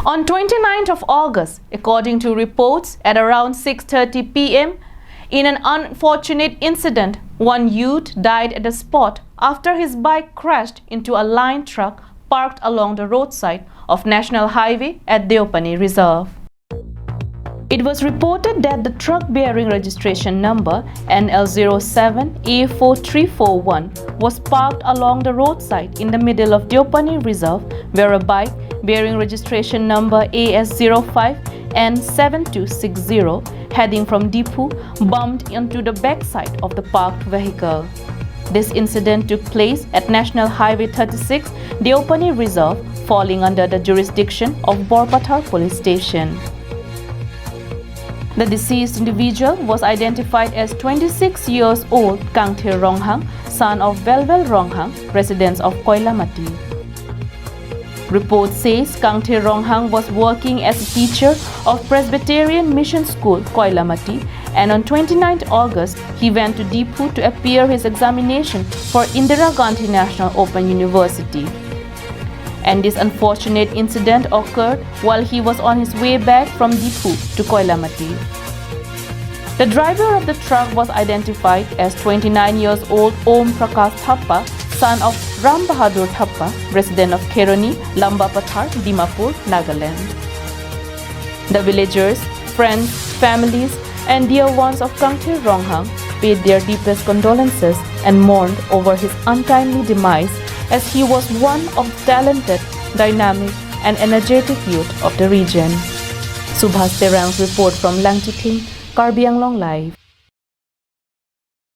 On 29th of August, according to reports, at around 6:30 p.m., in an unfortunate incident, one youth died at the spot after his bike crashed into a line truck parked along the roadside of National Highway at Deopani Reserve. It was reported that the truck bearing registration number NL07A4341 was parked along the roadside in the middle of Deopani Reserve, where a bike bearing registration number AS05N7260 heading from Dipu bumped into the backside of the parked vehicle. This incident took place at National Highway 36, Deopani Reserve, falling under the jurisdiction of Borpathar Police Station. The deceased individual was identified as 26 years old Kangthir Ronghang, son of Velvel Ronghang, resident of Koilamati. Report says Kangthir Ronghang was working as a teacher of Presbyterian Mission School, Koilamati, and on 29 August, he went to Dipu to appear his examination for Indira Gandhi National Open University. And this unfortunate incident occurred while he was on his way back from Dipu to Koilamati. The driver of the truck was identified as 29 years old Om Prakash Thappa, son of Ram Bahadur Thappa, resident of Kheroni, Lambapathar, Dimapur, Nagaland. The villagers, friends, families, and dear ones of Kangthir Ronghang paid their deepest condolences and mourned over his untimely demise, as he was one of the talented, dynamic, and energetic youth of the region. Subhas Terang's report from Langchiting, Karbi Anglong Live.